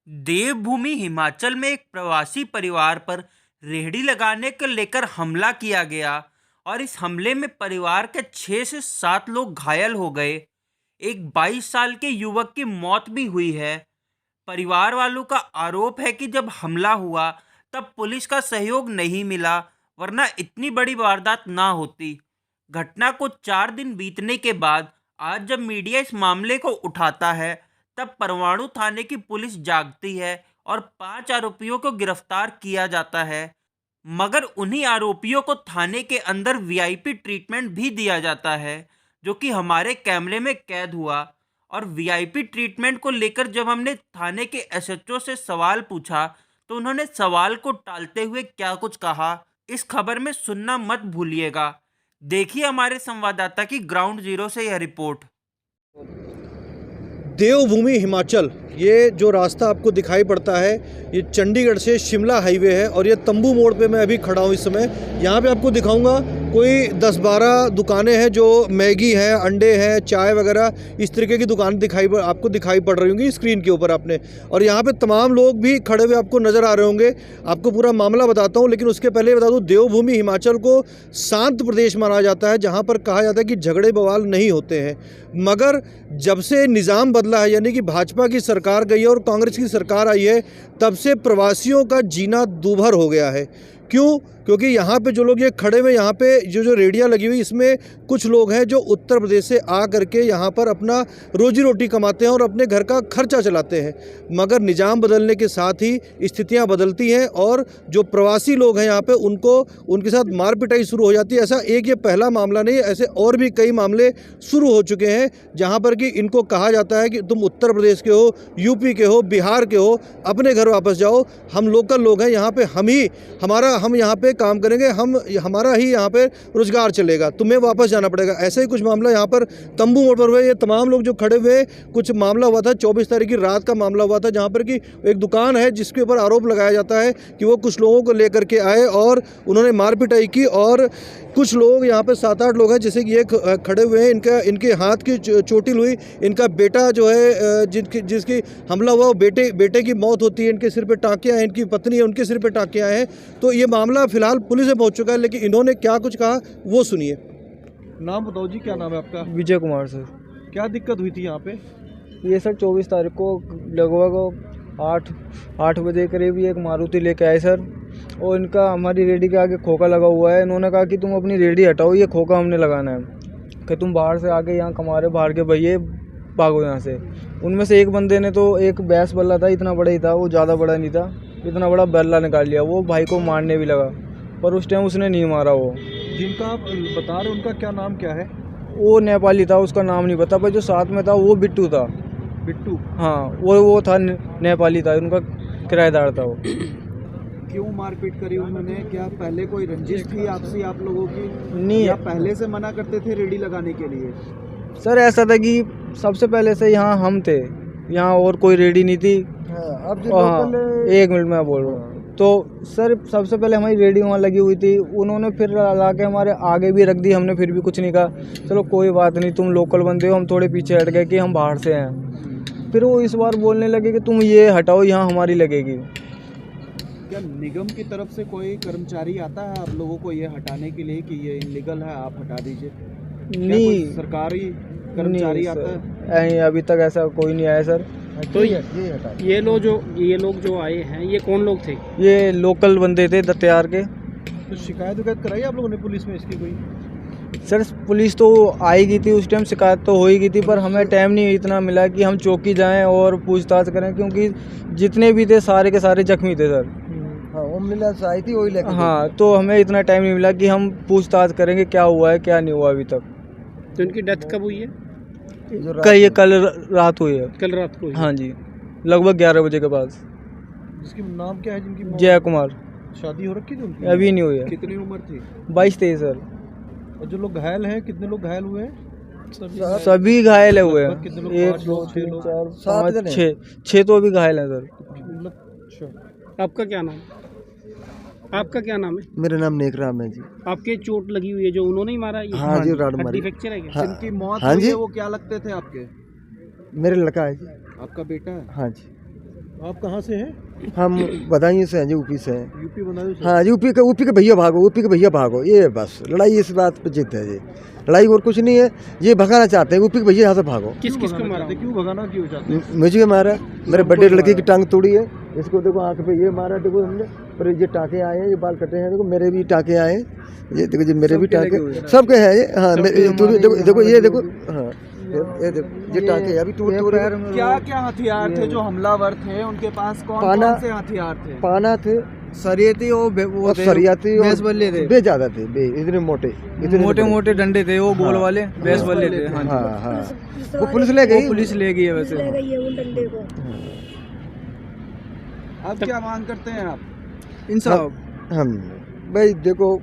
देवभूमि हिमाचल में एक प्रवासी परिवार पर रेहड़ी लगाने को लेकर हमला किया गया और इस हमले में परिवार के 6 से 7 लोग घायल हो गए। एक 22 साल के युवक की मौत भी हुई है। परिवार वालों का आरोप है कि जब हमला हुआ तब पुलिस का सहयोग नहीं मिला, वरना इतनी बड़ी वारदात ना होती। घटना को 4 दिन बीतने के बाद आज जब मीडिया इस मामले को उठाता है, तब परवाणु थाने की पुलिस जागती है और 5 आरोपियों को गिरफ्तार किया जाता है। मगर उन्हीं आरोपियों को थाने के अंदर वीआईपी ट्रीटमेंट भी दिया जाता है, जो कि हमारे कैमरे में कैद हुआ। और वीआईपी ट्रीटमेंट को लेकर जब हमने थाने के एसएचओ से सवाल पूछा, तो उन्होंने सवाल को टालते हुए क्या कुछ कहा, इस खबर में सुनना मत भूलिएगा। देखिए हमारे संवाददाता की ग्राउंड जीरो से यह रिपोर्ट। देवभूमि हिमाचल, ये जो रास्ता आपको दिखाई पड़ता है ये चंडीगढ़ से शिमला हाईवे है और ये तंबू मोड़ पे मैं अभी खड़ा हूँ इस समय। यहाँ पे आपको दिखाऊंगा कोई 10-12 दुकानें हैं जो मैगी है, अंडे हैं, चाय वगैरह इस तरीके की दुकान आपको दिखाई पड़ रही होंगी स्क्रीन के ऊपर आपने। और यहाँ पे तमाम लोग भी खड़े हुए आपको नज़र आ रहे होंगे। आपको पूरा मामला बताता हूँ, लेकिन उसके पहले बता दूँ देवभूमि हिमाचल को शांत प्रदेश माना जाता है, जहाँ पर कहा जाता है कि झगड़े बवाल नहीं होते हैं। मगर जब से निज़ाम बदला है, यानी कि भाजपा की सरकार गई है और कांग्रेस की सरकार आई है, तब से प्रवासियों का जीना दूभर हो गया है। क्यों? क्योंकि यहाँ पे जो लोग ये खड़े हुए, यहाँ पे जो रेडियाँ लगी हुई, इसमें कुछ लोग हैं जो उत्तर प्रदेश से आ करके यहाँ पर अपना रोजी रोटी कमाते हैं और अपने घर का खर्चा चलाते हैं। मगर निज़ाम बदलने के साथ ही स्थितियाँ बदलती हैं और जो प्रवासी लोग हैं यहाँ पे उनके साथ मार पिटाई शुरू हो जाती है। ऐसा एक ये पहला मामला नहीं है, ऐसे और भी कई मामले शुरू हो चुके हैं जहाँ पर कि इनको कहा जाता है कि तुम उत्तर प्रदेश के हो, यूपी के हो, बिहार के हो, अपने घर वापस जाओ। हम लोकल लोग हैं यहाँ पे, हम यहाँ पे काम करेंगे, हमारा ही यहाँ पे रोजगार चलेगा, तुम्हें वापस जाना पड़ेगा। ऐसा ही कुछ मामला यहाँ पर तंबू मोड़ पर हुए। ये तमाम लोग जो खड़े हुए, कुछ मामला हुआ था 24 तारीख की रात का मामला हुआ था, जहाँ पर कि एक दुकान है जिसके ऊपर आरोप लगाया जाता है कि वो कुछ लोगों को लेकर के आए और उन्होंने मार पिटाई की। और कुछ लोग यहाँ पे 7-8 लोग हैं, जैसे कि ये खड़े हुए हैं, इनके हाथ की चोटिल हुई, इनका बेटा जो है जिसकी हमला हुआ वो बेटे की मौत होती है, इनके सिर पे टाँके आए, इनकी पत्नी है उनके सिर पे टाँके आए हैं। तो ये मामला फिलहाल पुलिस में पहुंच चुका है, लेकिन इन्होंने क्या कुछ कहा वो सुनिए। नाम बताओ जी, क्या नाम है आपका? विजय कुमार सर। क्या दिक्कत हुई थी यहाँ पे? ये सर 24 तारीख को लगभग 8 बजे करीब ये एक मारुति लेके आए सर, और इनका हमारी रेडी के आगे खोखा लगा हुआ है। इन्होंने कहा कि तुम अपनी रेडी हटाओ, ये खोखा हमने लगाना है, कि तुम बाहर से आके यहाँ कमा बाहर के भैया भागो यहाँ से। उनमें से एक बंदे ने तो एक बैस बल्ला था, इतना बड़ा ही था, वो ज़्यादा बड़ा नहीं था, इतना बड़ा बल्ला निकाल लिया। वो भाई को मारने भी लगा, पर उस टाइम उसने नहीं मारा। वो जिनका आप बता रहे उनका क्या नाम क्या है? वो नेपाली था, उसका नाम नहीं पता, पर जो साथ में था वो बिट्टू था। बिट्टू? हाँ, वो था, नेपाली था, उनका किराएदार था वो। क्यों मारपीट करी उन्होंने? क्या पहले कोई रंजिश थी आपसी आप लोगों की? नहीं, या पहले से मना करते थे रेडी लगाने के लिए? सर ऐसा था कि सबसे पहले से यहाँ हम थे, यहाँ और कोई रेडी नहीं थी। अब हाँ, एक मिनट मैं बोल रहा हूँ। तो सर सबसे पहले हमारी रेडी वहाँ लगी हुई थी, उन्होंने फिर ला के हमारे आगे भी रख दी, हमने फिर भी कुछ नहीं कहा। चलो कोई बात नहीं, तुम लोकल बंदे हो, हम थोड़े पीछे हट गए कि हम बाहर से हैं। फिर वो इस बार बोलने लगे कि तुम ये हटाओ, यहाँ हमारी लगेगी। क्या निगम की तरफ से कोई कर्मचारी आता है आप लोगों को ये हटाने के लिए कि ये इनलीगल है, आप हटा दीजिए? नहीं, सरकारी कर्मचारी आता है? अभी तक ऐसा कोई नहीं आया सर। तो ये लोग जो आए हैं, ये कौन लोग थे? ये लोकल बंदे थे दत्यार के। तो शिकायत कराई आप लोगों ने पुलिस में इसकी कोई? सर पुलिस तो आई गई थी उस टाइम, शिकायत तो हो ही गई थी, पर हमें टाइम नहीं इतना मिला कि हम चौकी जाएं और पूछताछ करें, क्योंकि जितने भी थे सारे के सारे जख्मी थे सर। हाँ, एम्बुलेंस आई थी वही लेकर। हाँ, तो हमें इतना टाइम नहीं मिला कि हम पूछताछ करेंगे क्या हुआ है क्या नहीं हुआ अभी तक। तो इनकी डेथ कब हुई है? कल रात हुई है। कल रात को हुई? हाँ जी, लगभग 11 बजे के बाद। जिसकी नाम क्या है जिनकी? जय कुमार। शादी हो रखी थी उनकी? अभी नहीं हुई है। कितनी उम्र थी? 22-23 सर। और जो लोग घायल हैं, कितने लोग घायल हुए हैं? सभी घायल हुए हैं। कितने लोग? 1 2 3 4 5 6 तो अभी घायल हैं सर। अच्छा, आपका क्या नाम? आपका क्या नाम है? मेरा नाम नेकराम है जी। आपके चोट लगी हुई है जो उन्होंने ही मारा? ये हाँ जी, रॉड मारी। हड्डी फ्रैक्चर है क्या? हाँ, जिनकी मौत हाँ हुई जी। है वो क्या लगते थे आपके? मेरे लड़का है जी। आपका बेटा है? हाँ जी। आप कहाँ से हैं? हम बदायूं से हैं जी, यूपी से हैं। यूपी बदायूं से। हाँ, यूपी के भैया भागो, यूपी के भैया भागो, ये बस लड़ाई इस बात पे जिद है जी। लड़ाई और कुछ नहीं है, ये भगाना चाहते हैं यूपी के भैया यहाँ से भागो। किस किस को मारा? क्यों भगाना क्यों चाहते हैं? मुझे मारा, मेरे बड़े लड़के की टांग तोड़ी है, इसको देखो आंख पे ये मारा, देखो हमने, पर ये टाँके आए हैं, ये बाल कटे हैं, देखो मेरे भी टाँके आए हैं, ये देखो जी मेरे भी टाँके सबके हैं ये। हाँ देखो ये देखो, हाँ ये देखो ये टाँके अभी टूट क्या क्या हथियार थे जो हमलावर थे उनके पास? कौन से हथियार थे? पाना थे, सरियती और सरियाती और बल्ले थे, बे ज्यादा थे, बे इतने मोटे, मोटे मोटे डंडे थे, वो गोल वाले बेस बल्ले थे। हाँ हाँ, वो पुलिस ले गई, पुलिस ले गई है वैसे। अब क्या मांग करते हैं आप? इंसाफ। हम भाई देखो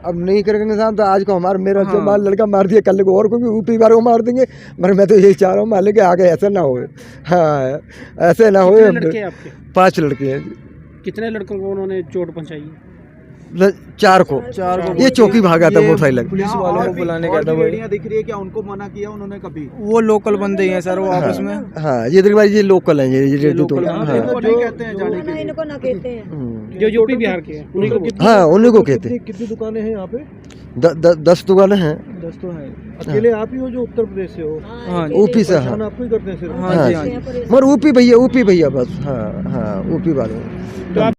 अब नहीं करेंगे साहब तो आज को हमारा मेरा जो मार लड़का मार दिया, कल को और को भी ऊपरी बार को मार देंगे, मगर मैं तो यही चाह रहा हूँ मान लेके आगे ऐसा ना हो। हाँ ऐसे ना हो। कितने लड़के हैं आपके? 5 लड़के हैं। कितने लड़कों को उन्होंने चोट पहुंचाई है? 4 को ये चौकी भागा था मोटरसाइकिल। पुलिस वालों को बुलाने का था भाई। दिख रही है क्या? उनको मना किया उन्होंने कभी? वो लोकल बंदे ही हैं सर, वो आपस में। हाँ ये देखिए भाई, ये लोकल हैं, ये लोकल हाँ इनको नहीं कहते हैं जाने के लिए। इनको ना कहते हैं। जो यूपी बिहार के हैं उन्हीं को। हाँ उन्हीं को कहते हैं। कितनी दुकानें हैं यहाँ पे? 10 दुकानें हैं। 10 तो हैं। अकेले आप ही हो जो उत्तर प्रदेश से हो? हाँ ऊपी से। हाँ आपको ही करते हैं सिर्फ? हाँ जी हाँ जी। मगर ऊपी भैया बस। हाँ हाँ ऊपी वाले।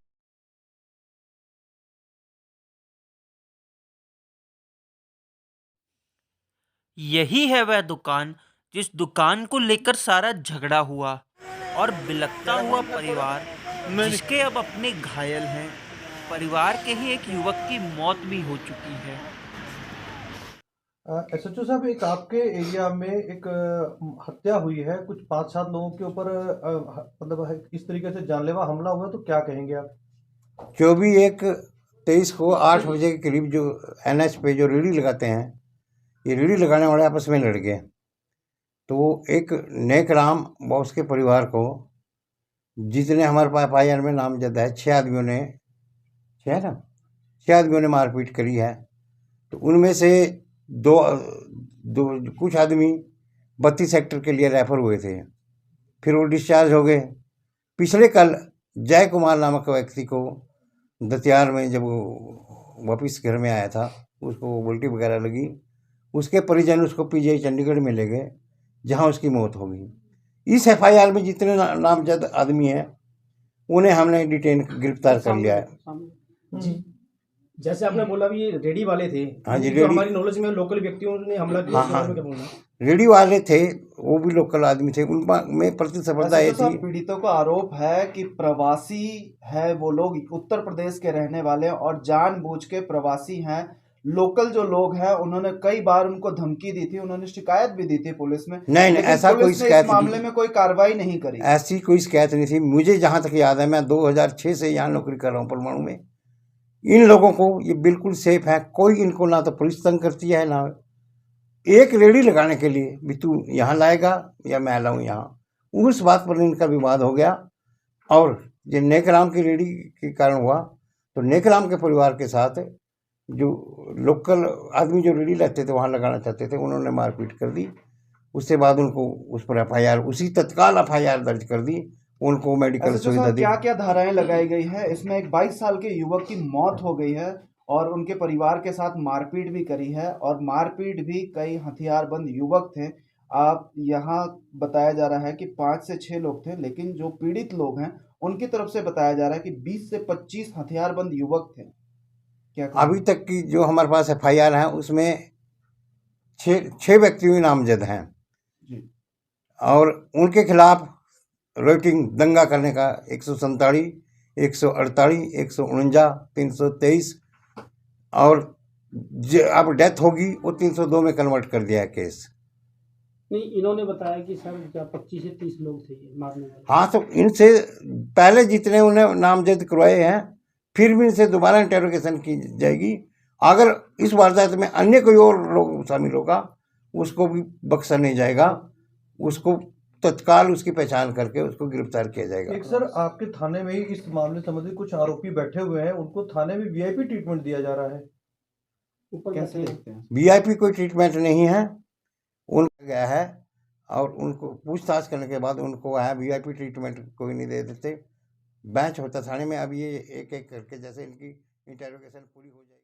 यही है वह दुकान जिस दुकान को लेकर सारा झगड़ा हुआ और बिलखता हुआ परिवार जिसके अब अपने घायल हैं। परिवार के ही एक युवक की मौत भी हो चुकी है। एसएचओ साहब, एक आपके एरिया में एक हत्या हुई है, कुछ 5-7 लोगों के ऊपर मतलब इस तरीके से जानलेवा हमला हुआ, तो क्या कहेंगे आप? 24/1/23 को 8 बजे के करीब जो NH पे जो रेहड़ी लगाते हैं, ये रेहड़ी लगाने वाले आपस में लड़ गए। तो एक नेक राम व उसके परिवार को, जितने हमारे पास FIR में नामजद है, 6 आदमियों ने 6 आदमियों ने मारपीट करी है। तो उनमें से दो कुछ आदमी 32 सेक्टर के लिए रेफर हुए थे, फिर वो डिस्चार्ज हो गए। पिछले कल जय कुमार नामक व्यक्ति को दतियार में जब वो वापिस घर में आया था, उसको उल्टी वगैरह लगी, उसके परिजन उसको PGI चंडीगढ़ में ले गए, जहां उसकी मौत हो गई। इस FIR में जितने नामजद आदमी हैं उन्हें हमने गिरफ्तार कर लिया है। जी, जैसे आपने बोला भी ये रेडी वाले थे। हाँ जी, जो हमारी नॉलेज में लोकल व्यक्तियों ने हमला किया। हाँ, क्या बोलना? रेडी वाले थे, वो भी लोकल आदमी थे। उनमें प्रतिस्पर्धा ये थी। पीड़ितों का आरोप है कि प्रवासी है वो लोग, उत्तर प्रदेश के रहने वाले, और जानबूझ के प्रवासी हैं। लोकल जो लोग हैं उन्होंने कई बार उनको धमकी दी थी, उन्होंने शिकायत भी दी थी पुलिस में। नहीं, ऐसा कोई शिकायत इस मामले में कोई कार्रवाई नहीं करी। ऐसी कोई शिकायत नहीं थी। मुझे जहाँ तक याद है, मैं 2006 से यहाँ नौकरी कर रहा हूँ परमाणु में। इन लोगों को ये बिल्कुल सेफ है, कोई इनको ना तो पुलिस तंग करती है, ना एक रेहड़ी लगाने के लिए भी तू यहाँ लाएगा या मैं लाऊं यहाँ, उस बात पर इनका विवाद हो गया। और ये नेकराम की रेहड़ी के कारण हुआ, तो नेकराम के परिवार के साथ जो लोकल आदमी जो रेहड़ी लेते थे वहाँ लगाना चाहते थे, उन्होंने मारपीट कर दी। उसके बाद उनको उस पर FIR, उसी तत्काल FIR दर्ज कर दी, उनको मेडिकल सुविधा दी। क्या क्या धाराएं लगाई गई है इसमें? एक 22 साल के युवक की मौत हो गई है और उनके परिवार के साथ मारपीट भी करी है, और मारपीट भी कई हथियारबंद युवक थे। आप यहाँ बताया जा रहा है कि 5 से 6 लोग थे, लेकिन जो पीड़ित लोग हैं उनकी तरफ से बताया जा रहा है कि 20 से 25 हथियारबंद युवक थे। क्या अभी तक की जो हमारे पास FIR है उसमें 6 व्यक्तियों नामजद हैं और उनके खिलाफ रेटिंग दंगा करने का 147, 148, 149, 323 और अब डेथ होगी वो 302 में कन्वर्ट कर दिया है केस। नहीं, इन्होंने बताया कि सर क्या 25 से 30 लोग थे ये मारने वाले। हाँ, तो इनसे पहले जितने उन्हें नामजद करवाए हैं फिर भी इनसे दोबारा इंटेरोगेशन की जाएगी। अगर इस वारदात में अन्य कोई और लोग शामिल होगा उसको भी बख्शा नहीं जाएगा, उसको तत्काल उसकी पहचान करके उसको गिरफ्तार किया जाएगा। एक सर, आपके थाने में ही इस मामले संबंधित कुछ आरोपी बैठे हुए हैं, उनको थाने में VIP ट्रीटमेंट दिया जा रहा है, कैसे देखते हैं? VIP कोई ट्रीटमेंट नहीं है, उनका गया है और उनको पूछताछ करने के बाद उनको है VIP ट्रीटमेंट कोई नहीं दे देते। बेंच होता थाने में, अब ये एक एक करके जैसे इनकी इंटेरोगेशन पूरी हो जाएगी।